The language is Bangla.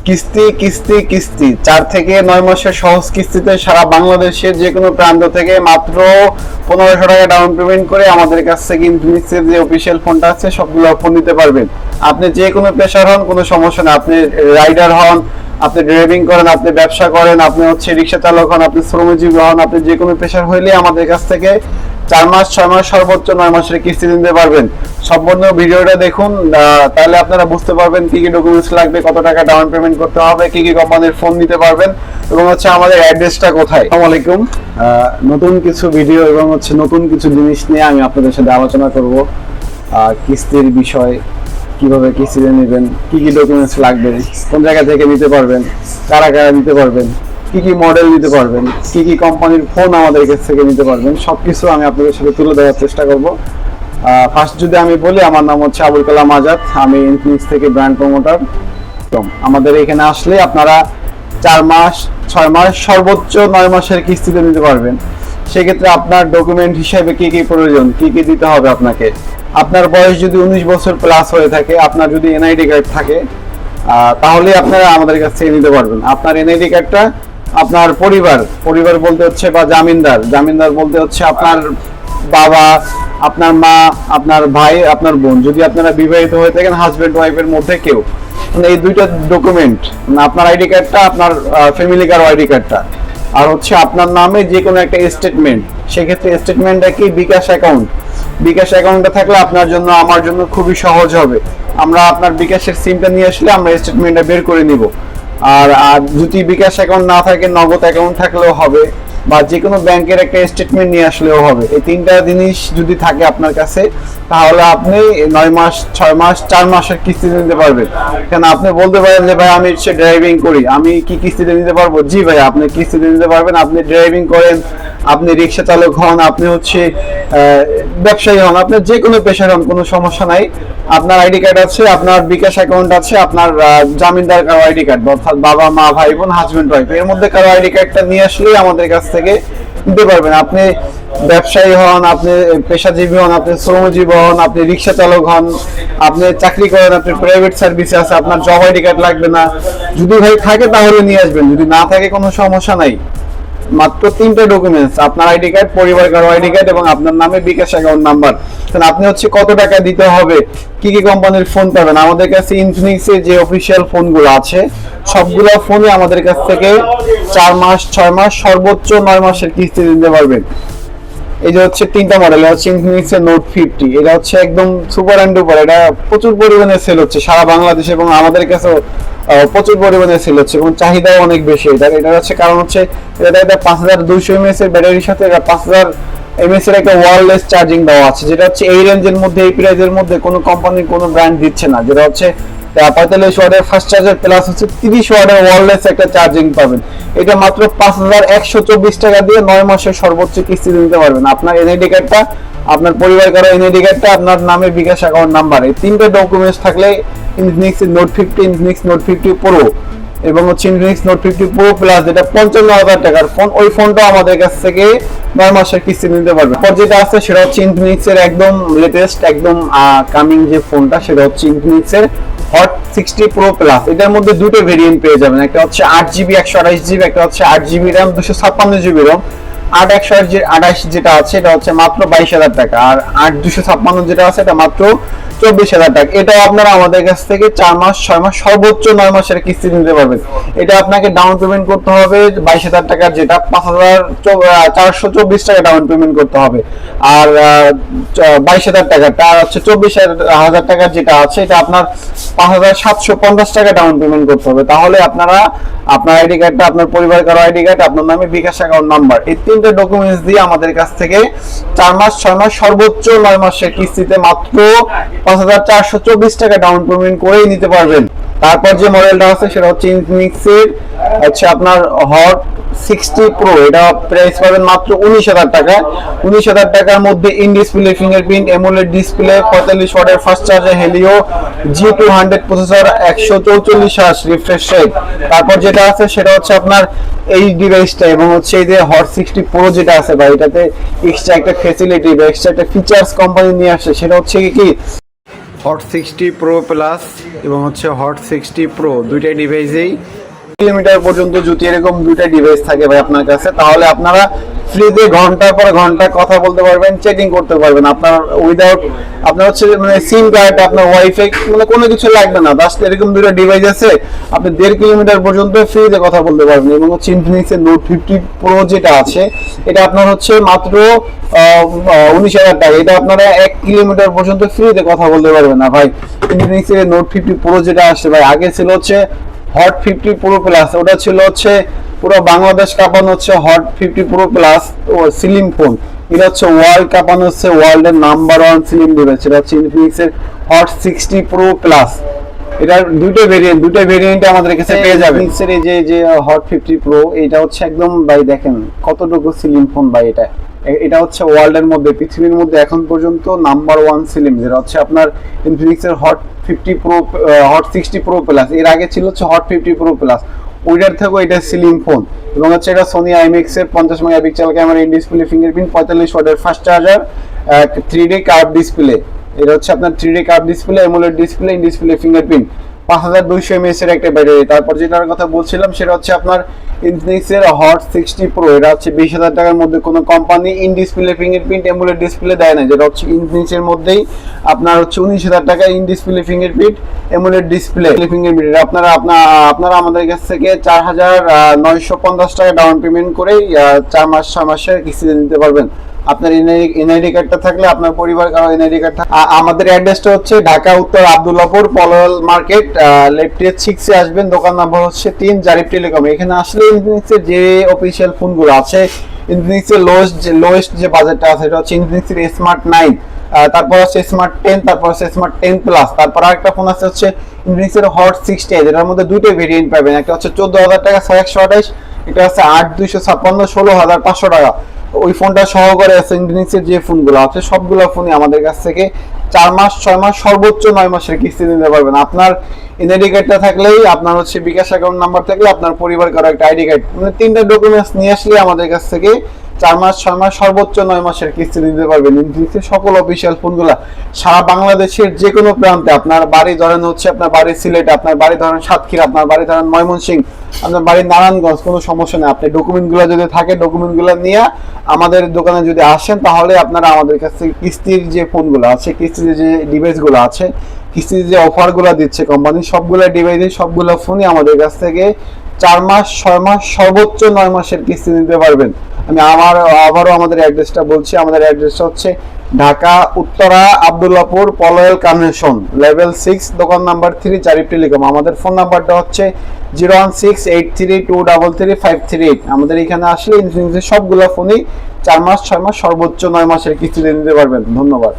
কিস্তি কিস্তি কিস্তি 4 থেকে 9 মাসের সহজ কিস্তিতে সারা বাংলাদেশের যে কোনো প্রান্ত থেকে মাত্র 1500 টাকা ডাউন পেমেন্ট করে আমাদের কাছ থেকে ইনফিনিক্সের যে অফিসিয়াল ফোনটা আছে সবগুলো ফোন নিতে পারবেন। আপনি যে কোনো পেশার হন, কোনো সমস্যা না। আপনি রাইডার হন, আপনি ড্রাইভিং করেন, আপনি ব্যবসা করেন, আপনি হচ্ছে রিক্সা চালক হন, আপনি শ্রমজীবী হন, আপনি যে কোনো পেশার হইলে আমাদের কাছ থেকে 4 মাস 6 মাস সর্বোচ্চ 9 মাসের কিস্তি নিতে পারবেন। সম্পূর্ণ ভিডিওটা দেখুন, তাহলে আপনারা বুঝতে পারবেন কি কি ডকুমেন্টস লাগবে, কত টাকা ডাউন পেমেন্ট করতে হবে, কি কি কোম্পানির ফোন নিতে পারবেন এবং হচ্ছে আমাদের অ্যাড্রেসটা কোথায়। আসসালামু আলাইকুম। নতুন কিছু ভিডিও এবং হচ্ছে নতুন কিছু জিনিস নিয়ে আমি আপনাদের সাথে আলোচনা করব। কিস্তির বিষয়, কিভাবে কিস্তিতে নেবেন, কি কি ডকুমেন্টস লাগবে, কোন জায়গা থেকে নিতে পারবেন, কারা কারা নিতে পারবেন, কি কি মডেল নিতে পারবেন, কি কি কোম্পানির ফোন আমাদের কাছ থেকে নিতে পারবেন, সবকিছু আমি আপনাদের সাথে তুলে ধরার চেষ্টা করব। ফার্স্ট যদি আমি বলি, আমার নাম হচ্ছে আবুল কালাম আজাদ, আমি ইনফিনিক্স থেকে ব্র্যান্ড প্রমোটার। আমাদের এখানে আসলে আপনারা 4 মাস 6 মাস সর্বোচ্চ 9 মাসের কিস্তিতে নিতে পারবেন। সেক্ষেত্রে আপনার ডকুমেন্ট হিসেবে কি কি প্রয়োজন, কি কি দিতে হবে আপনাকে। আপনার বয়স যদি 19 বছর প্লাস হয়ে থাকে, আপনার যদি এনআইডি কার্ড থাকে, তাহলে আপনারা আমাদের কাছ থেকে নিতে পারবেন। আপনার এনআইডি কার্ডটা আপনার পরিবার বলতে হচ্ছে বা জামিনদার বলতে হচ্ছে আপনার বাবা, আপনার মা, আপনার ভাই, আপনার বোন। যদি আপনারা বিবাহিত হয়ে থাকেন, হাজবেন্ড ওয়াইফের মধ্যে কেউ, মানে এই দুইটা ডকুমেন্ট, আপনার আইডি কার্ডটা, আপনার ফ্যামিলি কার্ড আইডি কার্ডটা, আর হচ্ছে আপনার নামে যে কোনো একটা স্টেটমেন্ট। সেক্ষেত্রে স্টেটমেন্টটা কি, বিকাশ অ্যাকাউন্টটা থাকলে আপনার জন্য আমার জন্য খুবই সহজ হবে। আমরা আপনার বিকাশের সিমটা নিয়ে আসলে আমরা স্টেটমেন্টটা বের করে নিব। আর যদি বিকাশ অ্যাকাউন্ট না থাকে, নগদ অ্যাকাউন্ট থাকলেও হবে, বা যে কোনো ব্যাংকের একটা স্টেটমেন্ট নিয়ে আসলেও হবে। এই তিনটা জিনিস যদি থাকে আপনার কাছে, তাহলে আপনি 9 মাস 6 মাস 4 মাসের কিস্তি নিতে পারবেন। কেন আপনি বলতে পারেন যে ভাই আমি হচ্ছে ড্রাইভিং করি, আমি কি কিস্তিতে নিতে পারবো? জি ভাই, আপনি কিস্তিতে নিতে পারবেন। আপনি ড্রাইভিং করেন, আপনি রিক্সা চালক হন, আপনি হচ্ছে ব্যবসায়ী হন, আপনার যে কোনো পেশার হন, কোনো সমস্যা নাই। আপনার আইডি কার্ড আছে, আপনার বিকাশ অ্যাকাউন্ট আছে, আপনার জামিনদার কারো আইডি কার্ড, অর্থাৎ বাবা মা ভাই বোন হাজবেন্ড ওয়াইফ, এর মধ্যে কারো আইডি কার্ডটা নিয়ে আসলেই আমাদের কাছ থেকে নিতে পারবেন। আপনি ব্যবসায়ী হন, আপনি পেশাজীবী হন, আপনি শ্রমজীবী হন, আপনি রিক্সা চালক হন, আপনি চাকরি করেন, আপনি প্রাইভেট সার্ভিসে আছে, আপনার জব আইডি কার্ড লাগবে না। যদি ভাই থাকে তাহলে নিয়ে আসবেন, যদি না থাকে কোনো সমস্যা নাই। মাত্র 3টা ডকুমেন্টস, আপনার আইডি কার্ড, পরিবার কারো আইডি কার্ড এবং আপনার নামে বিকাশ অ্যাকাউন্ট নাম্বার। আপনি হচ্ছে কত টাকা দিতে হবে, কি কি কোম্পানির ফোন পাবেন। আমাদের কাছে ইনফিনিক্সের যে অফিসিয়াল ফোনগুলো আছে সবগুলো ফোনই আমাদের কাছ থেকে 4 মাস 6 মাস সর্বোচ্চ 9 মাসের কিস্তি দিতে পারবেন। এই যে হচ্ছে 3টা মডেল, হচ্ছে ইনফিনিক্স এর নোট 50। এটা হচ্ছে একদম সুপার অ্যান্ড ডুপার, এটা প্রচুর পরিমাণে সেল হচ্ছে সারা বাংলাদেশে এবং আমাদের কাছেও প্রচুর পরিমাণে সেল হচ্ছে এবং চাহিদাও অনেক বেশি। এটা হচ্ছে কারণ হচ্ছে এটা 5200 mAh এর ব্যাটারির সাথে 5000 mAh এর একটা ওয়্যারলেস চার্জিং দেওয়া আছে, যেটা হচ্ছে এই রেঞ্জের মধ্যে, এই প্রাইজের মধ্যে কোনো কোম্পানি কোনো ব্র্যান্ড দিচ্ছে না। যেটা হচ্ছে 45 ওয়াটের ফাস্ট চার্জার প্লাস হচ্ছে 30 ওয়াটের ওয়্যারলেস একটা চার্জিং পাবেন। এটা মাত্র 5124 টাকা দিয়ে 9 মাসের সর্বোচ্চ কিস্তি দিতে পারবেন। আপনার এনআইডি কার্ডটা, আপনার পরিবার কারো এনআইডি কার্ডটা, আপনার নামে বিকাশ অ্যাকাউন্ট নাম্বার, এই 3টা ডকুমেন্টস থাকলে Infinix note 50, Infinix note 50 pro এবং হচ্ছে ইনফিনিক্স নোট 50 প্রো প্লাস, যেটা 55,000 টাকার ফোন, ওই ফোনটা আমাদের কাছ থেকে 9 মাসের কিস্তি নিতে পারবে। পর যেটা আছে সেটা হচ্ছে ইনফিনিক্স এর একদম লেটেস্ট, একদম কামিং যে ফোনটা, সেটা হচ্ছে ইনফিনিক্স এর হট 60 প্রো প্লাস। এটার মধ্যে দুটো ভেরিয়েন্ট পেয়ে যাবেন, একটা হচ্ছে 8GB 128GB, একটা হচ্ছে 8GB RAM 256GB ROM। 8/128 যেটা আছে এটা হচ্ছে মাত্র 22,000 টাকা, আর 8/256 যেটা আছে এটা মাত্র 24,000 টাকা। এটাও আপনারা আমাদের কাছ থেকে 4 মাস 6 মাস সর্বোচ্চ 9 মাসের কিস্তি নিতে পারবেন। এটা আপনাকে ডাউন পেমেন্ট করতে হবে 22,000 টাকা, যেটা 5,424 টাকা ডাউন পেমেন্ট করতে হবে। আর 22,000 টাকাটা, আর হচ্ছে 24,000 টাকা যেটা আছে এটা আপনার 5,750 টাকা ডাউন পেমেন্ট করতে হবে। তাহলে আপনারা আপনার আইডি কার্ডটা, আপনার পরিবার কারো আইডি কার্ড, আপনার নামে বিকাশ অ্যাকাউন্ট নাম্বার, এই 3টা ডকুমেন্টস দিয়ে আমাদের কাছ থেকে 4 মাস 6 মাস সর্বোচ্চ 9 মাসের কিস্তিতে মাত্র 5,424 টাকা ডাউন পেমেন্ট করেই নিতে পারবেন। তারপর যে মডেলটা আছে সেটা হচ্ছে ইনফিনিক্স এর হচ্ছে আপনার হট 60 প্রো। এটা প্রাইস পাবেন মাত্র 19,000 টাকা। 19,000 টাকার মধ্যে in display fingerprint, AMOLED display, 45 ওয়াটের fast charger, Helio G200 processor, 144 Hz refresh rate. তারপর যেটা আছে সেটা হচ্ছে আপনার এই ডিভাইসটা এবং হচ্ছে এই যে হট 60 প্রো যেটা আছে বা এটাতে এক্সট্রা একটা ফ্যাসিলিটি বা এক্সট্রা একটা ফিচার্স কোম্পানি নিয়ে আসে, সেটা হচ্ছে কি হট 60 প্রো প্লাস এবং হচ্ছে হট 60 প্রো দুইটাই ডিভাইসেই কিলোমিটার পর্যন্ত যদি এরকম দুইটা ডিভাইস থাকে ভাই আপনার কাছে, তাহলে আপনারা ফ্রিতে ঘন্টার পর ঘন্টা কথা বলতে পারবেন, চ্যাটিং করতে পারবেন। আপনার উইদাউট আপনার হচ্ছে মানে সিম কার্ড, আপনার ওয়াইফাই মানে কোনো কিছু লাগবে না। জাস্ট এরকম দুটো ডিভাইস আছে, আপনি 1.5 কিলোমিটার পর্যন্ত ফ্রিতে কথা বলতে পারবেন। এবং হচ্ছে ইনফিনিক্স এর নোট 50 প্রো যেটা আছে, এটা আপনার হচ্ছে মাত্র 19,000 টাকা। এটা আপনারা 1 কিলোমিটার পর্যন্ত ফ্রিতে কথা বলতে পারবেন না ভাই। ইনফিনিক্স এর নোট 50 প্রো যেটা আসছে ভাই, আগে ছিল হচ্ছে হট 50 প্রো প্লাস, ওটা ছিল হচ্ছে পুরো বাংলাদেশ কাঁপানো হচ্ছে হট 50 প্রো প্লাস ও সিলিং ফোন। এটা হচ্ছে ওয়ার্ল্ড কাঁপানো হচ্ছে ওয়ার্ল্ডের নাম্বার 1 সিলিং ডিভাইস। এটা হচ্ছে ইনফিনিক্স এর হট 60 প্রো প্লাস। এটার দুটো ভেরিয়েন্ট আমাদের কাছে পেয়ে যাবেন। ইনফিনিক্সের এই যে হট 50 প্রো, এটা হচ্ছে একদম ভাই দেখেন কতটুকু সিলিং ফোন ভাই। এটা হচ্ছে ওয়ার্ল্ডের মধ্যে, পৃথিবীর মধ্যে এখন পর্যন্ত নাম্বার 1 সিলিং, যেটা হচ্ছে আপনার ইনফিনিক্স এর hot 50 pro hot 60 pro plus. এর আগে ছিল হচ্ছে হট 50 প্রো প্লাস, ওইটার থেকেও এটা সিলিং ফোন। এবং হচ্ছে এটা সোনি আইএমএক্স এর 50 megapixel camera, in display fingerprint, 45 ওয়াটের fast charger, 3D curve display. এটা হচ্ছে আপনার 3D curve display, AMOLED display, in display fingerprint, 5200 mAh এর একটা ব্যাটারি। তারপর যেটার কথা বলছিলাম সেটা হচ্ছে আপনার ইনফিনিক্স এর হট 60 প্রো। এটা হচ্ছে 20,000 টাকার মধ্যে কোনো company in display fingerprint AMOLED display দেয় না, যেটা হচ্ছে ইনফিনিক্স এর মধ্যেই আপনার হচ্ছে 19,000 টাকা in display fingerprint AMOLED display fingerprint. আপনারা আমাদের কাছ থেকে 4,950 টাকা ডাউন পেমেন্ট করে 4 মাস 6 মাসের কিস্তিতে নিতে পারবেন। আপনার এনআইডি কার্ডটা থাকলে আপনার পরিবার কারো এনআইডি কার্ড। আমাদের অ্যাড্রেসটা হচ্ছে ঢাকা উত্তর আব্দুল্লাহপুর পলওয়াল মার্কেট, লেফটে 6 এ আসবেন। দোকান নাম্বার হচ্ছে 3, জারিফ টেলিকম। এখানে আসলে ইনফিনিক্সের যে অফিশিয়াল ফোনগুলো আছে, ইনফিনিক্সের লোয়েস্ট যে বাজেটটা আছে এটা হচ্ছে ইনফিনিক্সের স্মার্ট 9, তারপর হচ্ছে স্মার্ট 10, তারপর হচ্ছে স্মার্ট 10 প্লাস, তারপর আরেকটা ফোন আছে হচ্ছে ইনফিনিক্সের হট 60, যেটার মধ্যে দুটো ভেরিয়েন্ট পাবেন। একটা হচ্ছে 14,000 টাকা 6128, এটা হচ্ছে 8,256 16,500 টাকা। ওই ফোনটা সহকারে আছে ইনফিনিক্সের যে ফোনগুলো আছে সবগুলো ফোনই আমাদের কাছ থেকে 4 মাস 6 মাস সর্বোচ্চ 9 মাসের কিস্তি নিতে পারবেন। আপনার এনআইডি কার্ডটা থাকলেই, আপনার হচ্ছে বিকাশ অ্যাকাউন্ট নাম্বার থাকলে, আপনার পরিবার কারো একটা আইডি কার্ড, মানে 3টা ডকুমেন্টস নিয়ে আসলে আমাদের কাছ থেকে 4 মাস 6 মাস সর্বোচ্চ 9 মাসের কিস্তি দিতে পারবেন। ইনফিনিক্সের সকল অফিসিয়াল ফোনগুলো সারা বাংলাদেশের যে কোনো প্রান্তে, আপনার বাড়ি ধরেন হচ্ছে আপনার বাড়ি সিলেট, আপনার বাড়ি ধরেন সাতক্ষীরা, আপনার বাড়ি ধরেন ময়মনসিংহ, আপনার বাড়ি নারায়ণগঞ্জ, কোনো সমস্যা নেই। আপনি ডকুমেন্টগুলো যদি থাকে ডকুমেন্টগুলো নিয়ে আমাদের দোকানে যদি আসেন, তাহলে আপনারা আমাদের কাছ থেকে কিস্তির যে ফোনগুলো আছে, কিস্তির যে ডিভাইসগুলো আছে, কিস্তির যে অফারগুলো দিচ্ছে কোম্পানি, সবগুলো ডিভাইসে সবগুলো ফোনই আমাদের কাছ থেকে 4 মাস 6 মাস সর্বোচ্চ 9 মাসের কিস্তি নিতে পারবেন। আমি আবারও আমাদের অ্যাড্রেসটা বলছি। আমাদের অ্যাড্রেসটা হচ্ছে ঢাকা উত্তরা আব্দুল্লাহপুর পলওয়াল কনভেনশন, লেভেল 6, দোকান নাম্বার 3, জারিফ টেলিকম। আমাদের ফোন নাম্বারটা হচ্ছে 01683233538। আমাদের এখানে আসলে ইনফিনিক্সের সবগুলো ফোনই 4 মাস 6 মাস সর্বোচ্চ 9 মাসের কিস্তি নিতে পারবেন। ধন্যবাদ।